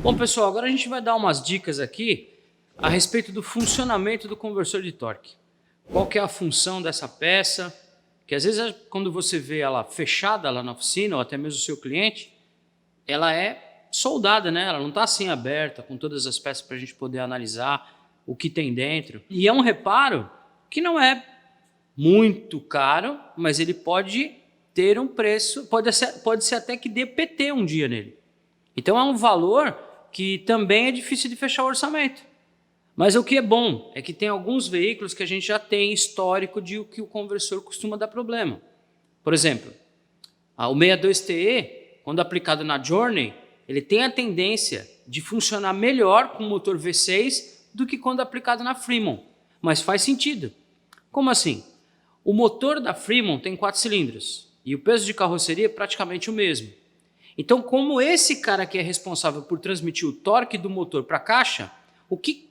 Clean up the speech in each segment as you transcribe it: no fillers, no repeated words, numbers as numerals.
Bom, pessoal, agora a gente vai dar umas dicas aqui a respeito do funcionamento do conversor de torque. Qual que é a função dessa peça, que às vezes quando você vê ela fechada lá na oficina, ou até mesmo o seu cliente, ela é soldada, né? Ela não está assim aberta, com todas as peças para a gente poder analisar o que tem dentro. E é um reparo que não é muito caro, mas ele pode ter um preço, pode ser até que dê PT um dia nele. Então é um valor que também é difícil de fechar o orçamento. Mas o que é bom é que tem alguns veículos que a gente já tem histórico de que o conversor costuma dar problema. Por exemplo, o 62TE, quando aplicado na Journey, ele tem a tendência de funcionar melhor com o motor V6 do que quando aplicado na Fremont. Mas faz sentido. Como assim? O motor da Fremont tem 4 cilindros e o peso de carroceria é praticamente o mesmo. Então, como esse cara que é responsável por transmitir o torque do motor para a caixa,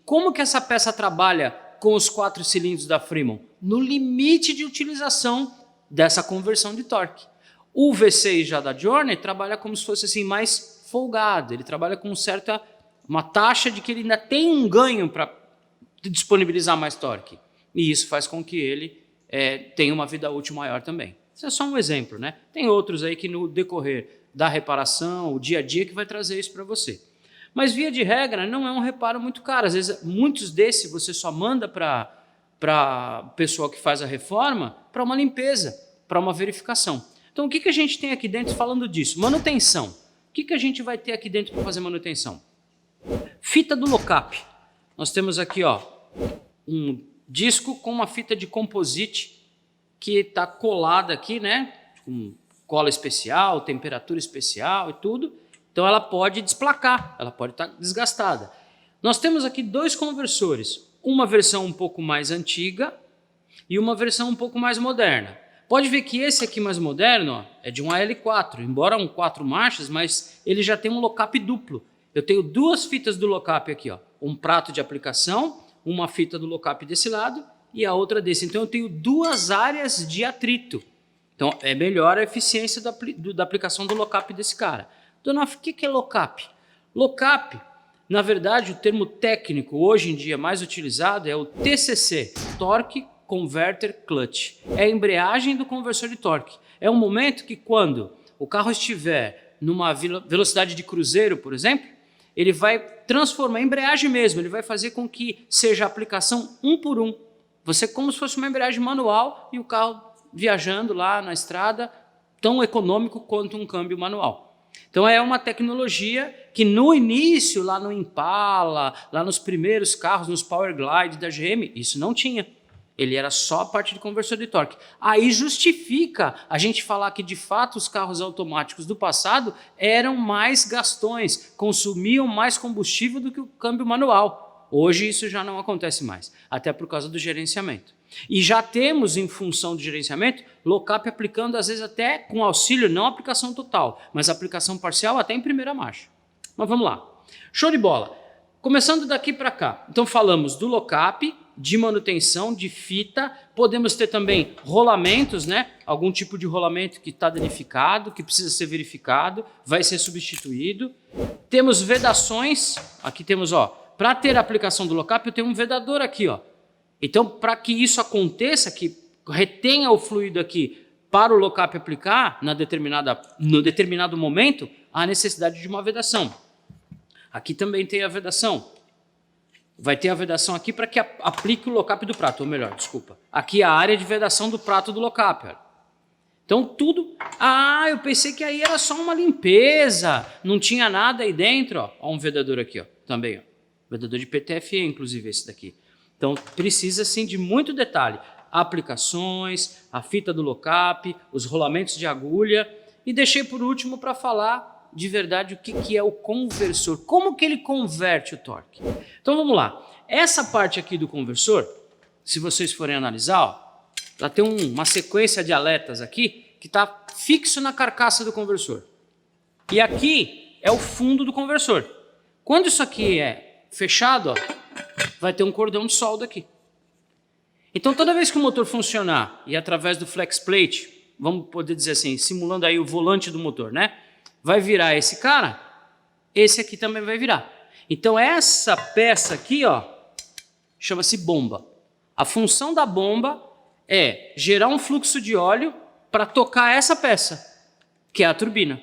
como que essa peça trabalha com os 4 cilindros da Fremont? No limite de utilização dessa conversão de torque. O V6 já da Journey trabalha como se fosse assim mais folgado, ele trabalha com uma taxa de que ele ainda tem um ganho para disponibilizar mais torque. E isso faz com que ele tenha uma vida útil maior também. Isso é só um exemplo, né? Tem outros aí que no decorrer da reparação, o dia a dia que vai trazer isso para você. Mas via de regra não é um reparo muito caro. Às vezes muitos desses você só manda para o pessoal que faz a reforma para uma limpeza, para uma verificação. Então o que a gente tem aqui dentro falando disso? Manutenção. O que a gente vai ter aqui dentro para fazer manutenção? Fita do lock-up. Nós temos aqui um disco com uma fita de composite que está colada aqui, né? Com cola especial, temperatura especial e tudo. Então ela pode desplacar, ela pode estar desgastada. Nós temos aqui 2 conversores, uma versão um pouco mais antiga e uma versão um pouco mais moderna. Pode ver que esse aqui mais moderno é de um AL4, embora um 4 marchas, mas ele já tem um lock-up duplo. Eu tenho 2 fitas do lock-up aqui, um prato de aplicação, uma fita do lock-up desse lado e a outra desse. Então eu tenho 2 áreas de atrito. Então é melhor a eficiência da aplicação do lock-up desse cara. Dona, o que é lock-up? Lock-up, na verdade, o termo técnico hoje em dia mais utilizado é o TCC, Torque Converter Clutch. É a embreagem do conversor de torque. É um momento que quando o carro estiver numa velocidade de cruzeiro, por exemplo, ele vai transformar a embreagem mesmo, ele vai fazer com que seja a aplicação um por um. Você como se fosse uma embreagem manual e o carro viajando lá na estrada, tão econômico quanto um câmbio manual. Então é uma tecnologia que no início, lá no Impala, lá nos primeiros carros, nos Power Glide da GM, isso não tinha. Ele era só a parte de conversor de torque. Aí justifica a gente falar que de fato os carros automáticos do passado eram mais gastões, consumiam mais combustível do que o câmbio manual. Hoje isso já não acontece mais, até por causa do gerenciamento. E já temos, em função do gerenciamento, lock-up aplicando, às vezes até com auxílio, não aplicação total, mas aplicação parcial até em primeira marcha. Mas vamos lá. Show de bola. Começando daqui para cá. Então falamos do lock-up, de manutenção, de fita. Podemos ter também rolamentos, né? Algum tipo de rolamento que está danificado, que precisa ser verificado, vai ser substituído. Temos vedações. Aqui temos, para ter a aplicação do lock-up, eu tenho um vedador aqui, Então, para que isso aconteça, que retenha o fluido aqui para o lock-up aplicar no determinado momento, há necessidade de uma vedação. Aqui também tem a vedação. Vai ter a vedação aqui para que aplique o lock-up do prato, ou melhor, desculpa. Aqui a área de vedação do prato do lock-up. Então tudo... eu pensei que aí era só uma limpeza, não tinha nada aí dentro. Ó um vedador aqui, também. Vedador de PTFE, inclusive esse daqui. Então precisa sim de muito detalhe. Aplicações, a fita do lock-up, os rolamentos de agulha. E deixei por último para falar de verdade o que é o conversor. Como que ele converte o torque? Então vamos lá. Essa parte aqui do conversor, se vocês forem analisar, ela tem uma sequência de aletas aqui que está fixo na carcaça do conversor. E aqui é o fundo do conversor. Quando isso aqui é fechado, vai ter um cordão de solda aqui. Então toda vez que o motor funcionar e através do flex plate, vamos poder dizer assim, simulando aí o volante do motor, né? Vai virar esse cara, esse aqui também vai virar. Então essa peça aqui, ó, chama-se bomba. A função da bomba é gerar um fluxo de óleo para tocar essa peça, que é a turbina.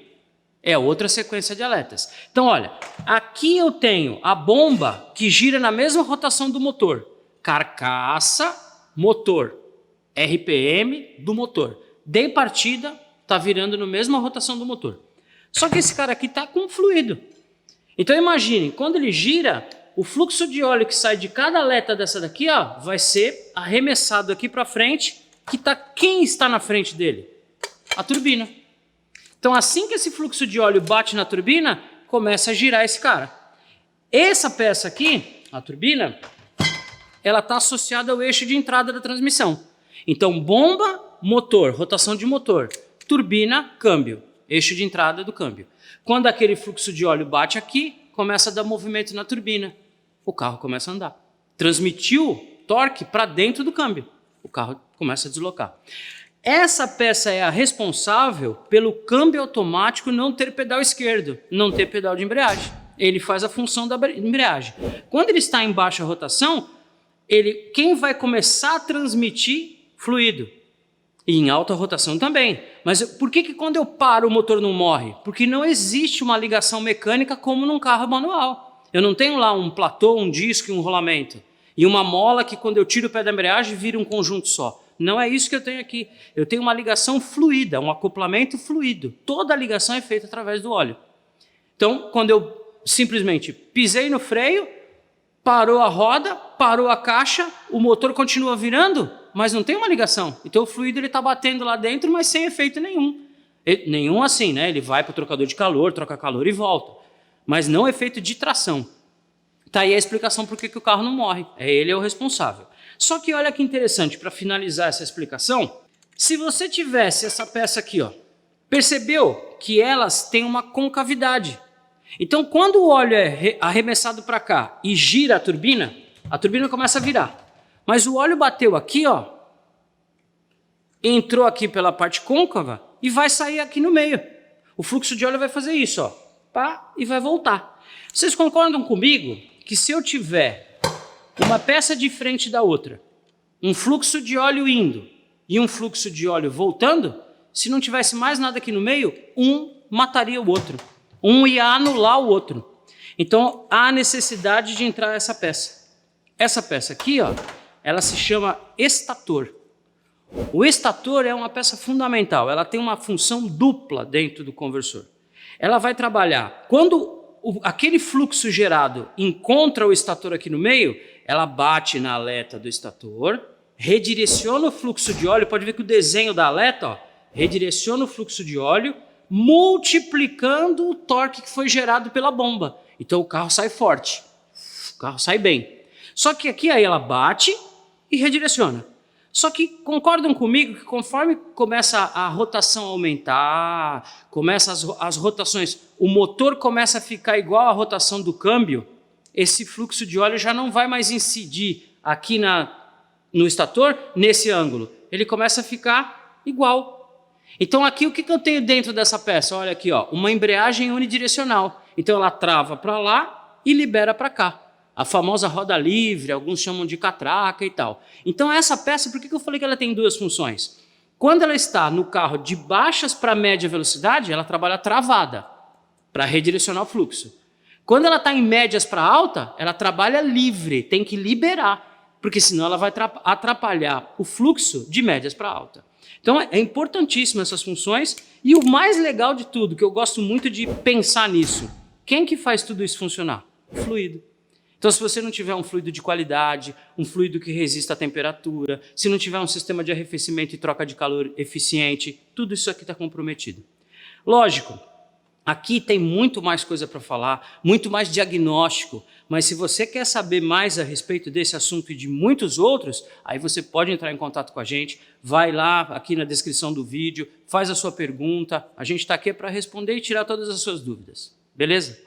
É outra sequência de alertas. Então, olha, aqui eu tenho a bomba que gira na mesma rotação do motor. Carcaça, motor, RPM do motor. Dei partida, está virando na mesma rotação do motor. Só que esse cara aqui está com fluido. Então, imagine, quando ele gira, o fluxo de óleo que sai de cada aleta dessa daqui, ó, vai ser arremessado aqui para frente, quem está na frente dele? A turbina. Então, assim que esse fluxo de óleo bate na turbina, começa a girar esse cara. Essa peça aqui, a turbina, ela está associada ao eixo de entrada da transmissão. Então, bomba, motor, rotação de motor, turbina, câmbio, eixo de entrada do câmbio. Quando aquele fluxo de óleo bate aqui, começa a dar movimento na turbina. O carro começa a andar. Transmitiu torque para dentro do câmbio. O carro começa a deslocar. Essa peça é a responsável pelo câmbio automático não ter pedal esquerdo, não ter pedal de embreagem. Ele faz a função da embreagem. Quando ele está em baixa rotação, quem vai começar a transmitir fluido? E em alta rotação também. Mas por que quando eu paro o motor não morre? Porque não existe uma ligação mecânica como num carro manual. Eu não tenho lá um platô, um disco e um rolamento. E uma mola que quando eu tiro o pé da embreagem vira um conjunto só. Não é isso que eu tenho aqui. Eu tenho uma ligação fluida, um acoplamento fluido. Toda a ligação é feita através do óleo. Então, quando eu simplesmente pisei no freio, parou a roda, parou a caixa, o motor continua virando, mas não tem uma ligação. Então o fluido está batendo lá dentro, mas sem efeito nenhum. Nenhum assim, né? Ele vai para o trocador de calor, troca calor e volta. Mas não efeito de tração. Está aí a explicação por que o carro não morre. Ele é o responsável. Só que olha que interessante, para finalizar essa explicação, se você tivesse essa peça aqui, ó, percebeu que elas têm uma concavidade. Então, quando o óleo é arremessado para cá e gira a turbina começa a virar. Mas o óleo bateu aqui, ó, entrou aqui pela parte côncava e vai sair aqui no meio. O fluxo de óleo vai fazer isso, ó, pá, e vai voltar. Vocês concordam comigo que se eu tiver uma peça diferente da outra, um fluxo de óleo indo e um fluxo de óleo voltando, se não tivesse mais nada aqui no meio, um mataria o outro. Um ia anular o outro. Então, há necessidade de entrar essa peça. Essa peça aqui, ó, ela se chama estator. O estator é uma peça fundamental. Ela tem uma função dupla dentro do conversor. Ela vai trabalhar. Quando aquele fluxo gerado encontra o estator aqui no meio, ela bate na aleta do estator, redireciona o fluxo de óleo. Pode ver que o desenho da aleta, ó, redireciona o fluxo de óleo, multiplicando o torque que foi gerado pela bomba. Então o carro sai forte, o carro sai bem. Só que aqui aí ela bate e redireciona. Só que concordam comigo que conforme começa a rotação a aumentar, começa as rotações, o motor começa a ficar igual à rotação do câmbio, esse fluxo de óleo já não vai mais incidir aqui no estator, nesse ângulo. Ele começa a ficar igual. Então aqui o que eu tenho dentro dessa peça? Olha aqui, ó, uma embreagem unidirecional. Então ela trava para lá e libera para cá. A famosa roda livre, alguns chamam de catraca e tal. Então essa peça, por que eu falei que ela tem duas funções? Quando ela está no carro de baixas para média velocidade, ela trabalha travada, para redirecionar o fluxo. Quando ela está em médias para alta, ela trabalha livre, tem que liberar, porque senão ela vai atrapalhar o fluxo de médias para alta. Então é importantíssimo essas funções, e o mais legal de tudo, que eu gosto muito de pensar nisso, quem que faz tudo isso funcionar? O fluido. Então, se você não tiver um fluido de qualidade, um fluido que resista à temperatura, se não tiver um sistema de arrefecimento e troca de calor eficiente, tudo isso aqui está comprometido. Lógico, aqui tem muito mais coisa para falar, muito mais diagnóstico, mas se você quer saber mais a respeito desse assunto e de muitos outros, aí você pode entrar em contato com a gente, vai lá aqui na descrição do vídeo, faz a sua pergunta, a gente está aqui para responder e tirar todas as suas dúvidas, beleza?